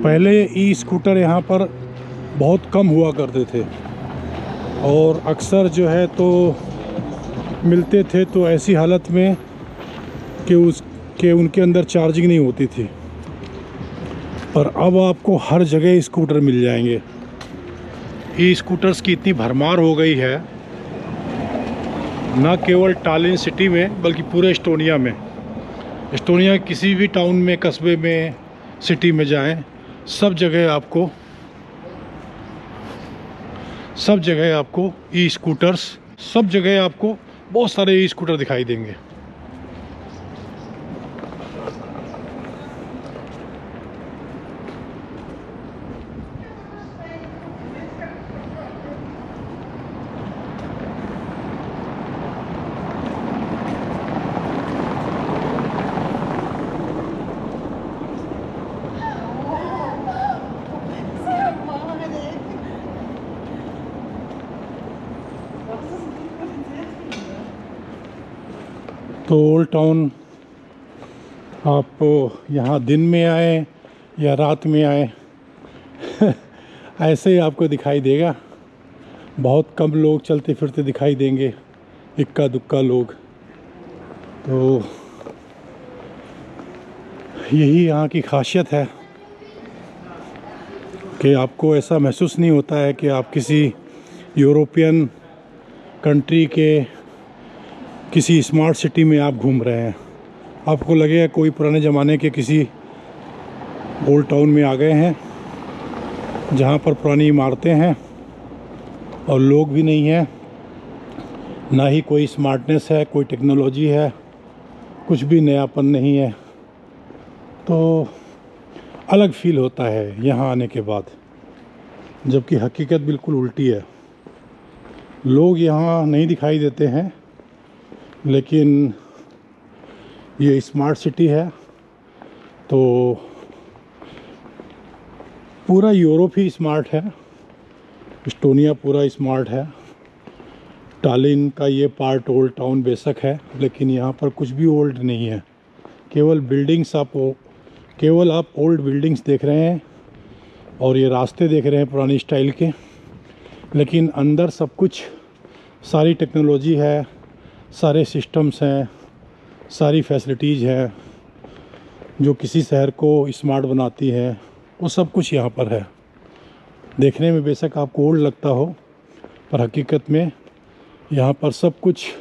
पहले e scooter यहाँ पर बहुत कम हुआ करते थे और अक्सर जो है तो मिलते थे तो ऐसी हालत में कि उनके अंदर चार्जिंग नहीं होती थी। पर अब आपको हर जगह स्कूटर मिल जाएंगे। ई स्कूटर्स की इतनी भरमार हो गई है, न केवल टालिन सिटी में बल्कि पूरे एस्टोनिया में। एस्टोनिया किसी भी टाउन में, कस्बे में, सिटी में जाएं, सब जगह आपको सब जगह आपको ई स्कूटर्स, सब जगह आपको बहुत सारे ई स्कूटर दिखाई देंगे। तो ओल्ड टाउन आप यहाँ दिन में आए या रात में आए ऐसे ही आपको दिखाई देगा। बहुत कम लोग चलते फिरते दिखाई देंगे, इक्का दुक्का लोग। तो यही यहाँ की खासियत है कि आपको ऐसा महसूस नहीं होता है कि आप किसी यूरोपियन कंट्री के किसी स्मार्ट सिटी में आप घूम रहे हैं। आपको लगेगा कोई पुराने ज़माने के किसी ओल्ड टाउन में आ गए हैं, जहाँ पर पुरानी इमारतें हैं और लोग भी नहीं हैं, ना ही कोई स्मार्टनेस है, कोई टेक्नोलॉजी है, कुछ भी नयापन नहीं है। तो अलग फील होता है यहाँ आने के बाद, जबकि हकीकत बिल्कुल उल्टी है। लोग यहाँ नहीं दिखाई देते हैं, लेकिन ये स्मार्ट सिटी है। तो पूरा यूरोप ही स्मार्ट है, इस्टोनिया पूरा स्मार्ट है। टालिन का ये पार्ट ओल्ड टाउन बेशक है, लेकिन यहाँ पर कुछ भी ओल्ड नहीं है। केवल बिल्डिंग्स केवल आप ओल्ड बिल्डिंग्स देख रहे हैं और ये रास्ते देख रहे हैं पुरानी स्टाइल के, लेकिन अंदर सब कुछ, सारी टेक्नोलॉजी है, सारे सिस्टम्स हैं, सारी फैसिलिटीज़ हैं जो किसी शहर को स्मार्ट बनाती है, वो सब कुछ यहाँ पर है। देखने में बेशक आपको ओल्ड लगता हो, पर हकीकत में यहाँ पर सब कुछ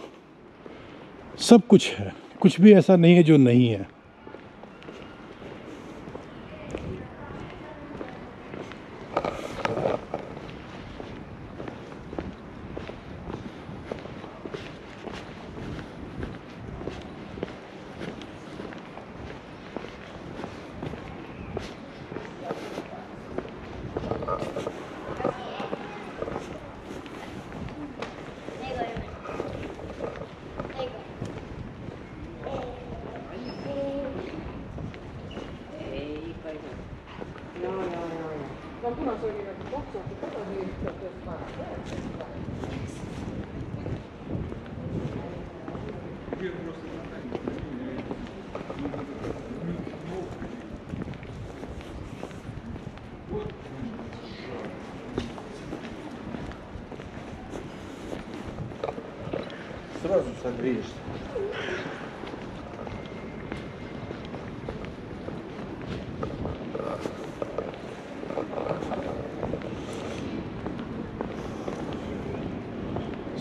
है। कुछ भी ऐसा नहीं है जो नहीं है। Сразу согреешься.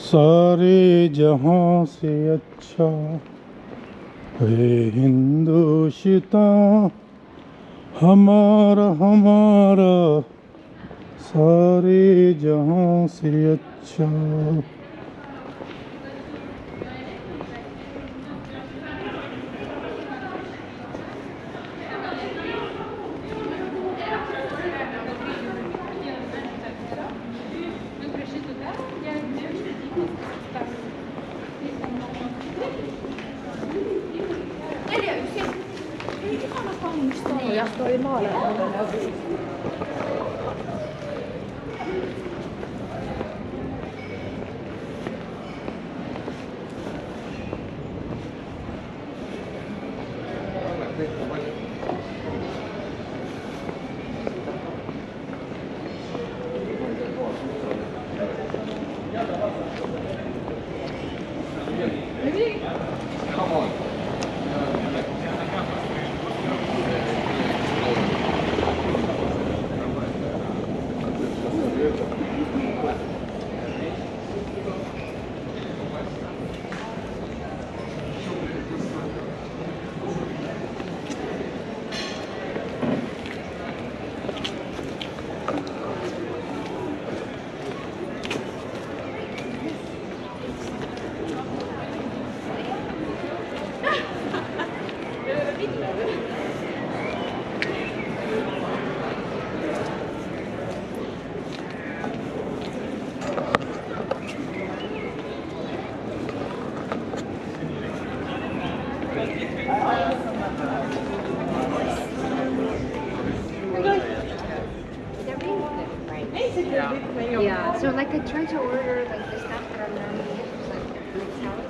सारे जहां से अच्छा है हिंदुस्तान हमारा हमारा, सारे जहां से अच्छा। Jag står i malen. Like I tried to order like the stuff that I'm normally get, like it's house,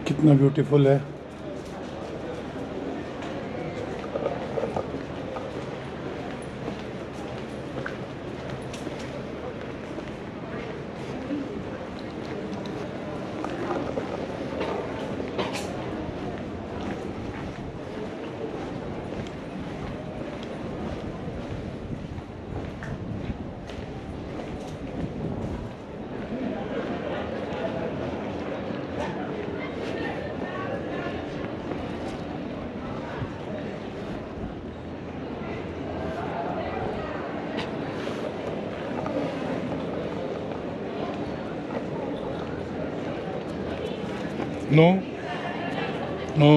कितना ब्यूटीफुल है। No no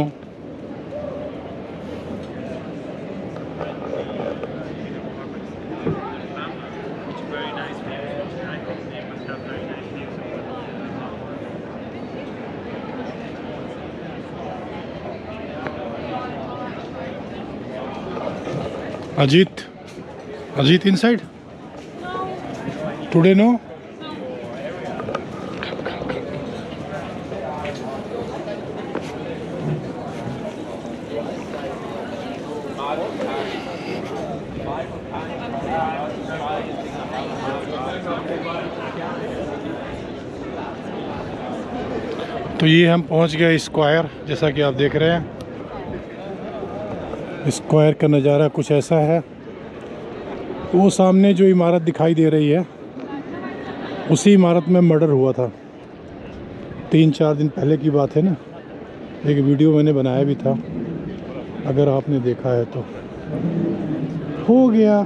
Ajit inside? Today no? तो ये हम पहुंच गए स्क्वायर, जैसा कि आप देख रहे हैं। स्क्वायर का नज़ारा कुछ ऐसा है। वो सामने जो इमारत दिखाई दे रही है, उसी इमारत में मर्डर हुआ था। 3-4 दिन पहले की बात है ना। एक वीडियो मैंने बनाया भी था, अगर आपने देखा है तो। हो गया,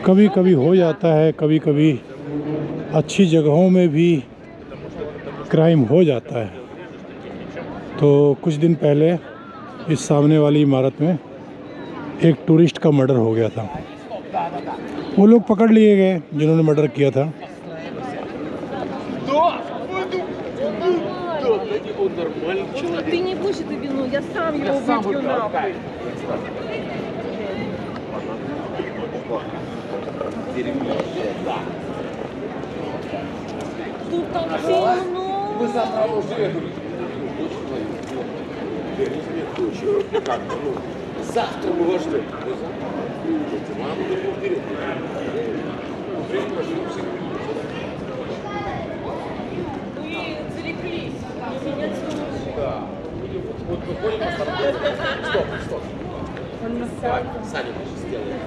कभी कभी हो जाता है, कभी कभी अच्छी जगहों में भी क्राइम हो जाता है। तो कुछ दिन पहले इस सामने वाली इमारत में एक टूरिस्ट का मर्डर हो गया था। वो लोग पकड़ लिए गए जिन्होंने मर्डर किया था। Ты не будешь это вино, я сам его выпью нахуй. Сука, вино! Завтра мы вас ждем. Маму не уберет. Вы зареклись. Меня Да. Вот выходим на стоп. Давай, Саня, сделаем.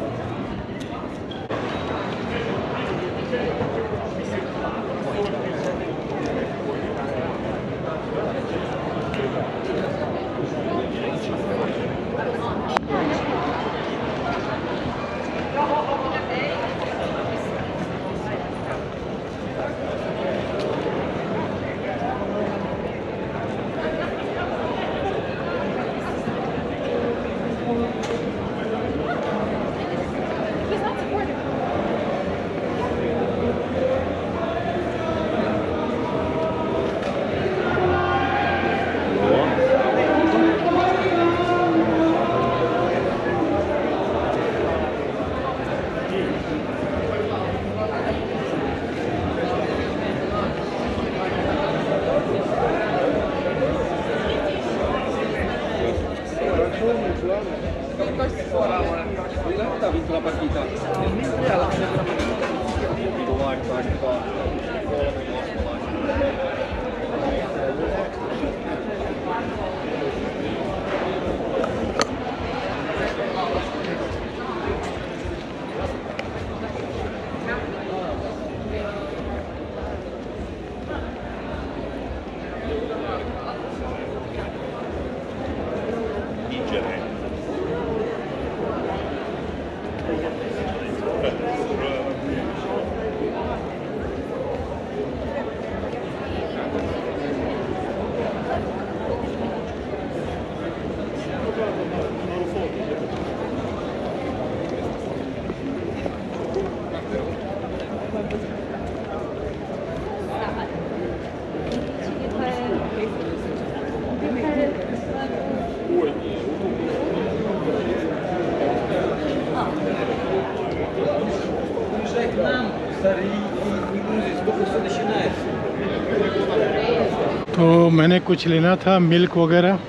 तो मैंने कुछ लेना था, मिल्क वगैरह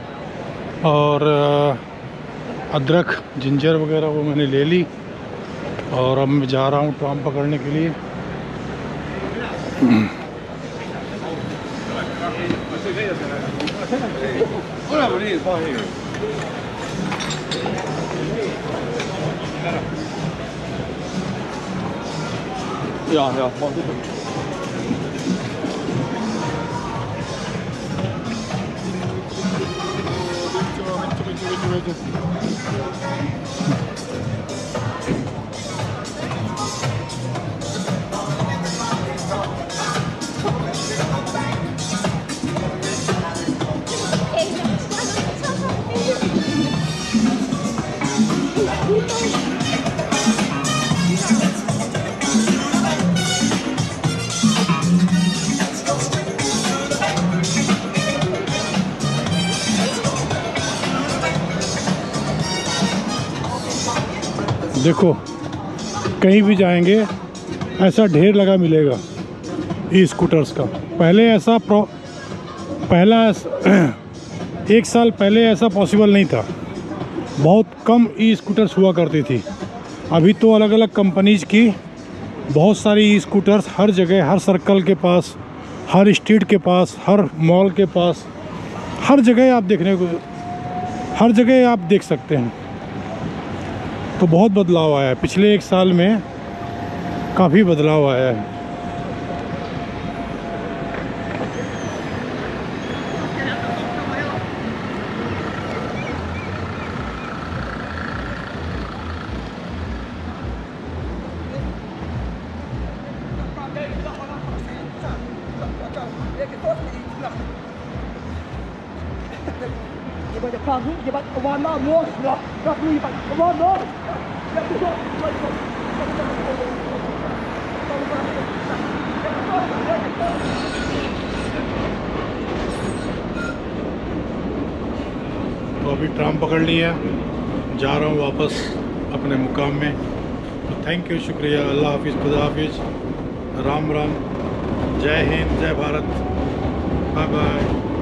और अदरक जिंजर वगैरह, वो मैंने ले ली। और अब मैं जा रहा हूँ ट्राम पकड़ने के लिए। Ja, देखो कहीं भी जाएंगे ऐसा ढेर लगा मिलेगा ई स्कूटर्स का। पहले ऐसा एक साल पहले ऐसा पॉसिबल नहीं था, बहुत कम ई स्कूटर्स हुआ करती थी। अभी तो अलग अलग कंपनीज की बहुत सारी ई स्कूटर्स हर जगह, हर सर्कल के पास, हर स्ट्रीट के पास, हर मॉल के पास, हर जगह आप देख सकते हैं। तो बहुत बदलाव आया है, पिछले एक साल में काफ़ी बदलाव आया है। तो अभी ट्राम पकड़ लिया, जा रहा हूँ वापस अपने मुकाम में। तो थैंक यू, शुक्रिया, अल्लाह हाफिज़, खुदा हाफिज़, राम राम, जय हिंद, जय भारत, बाय बाय।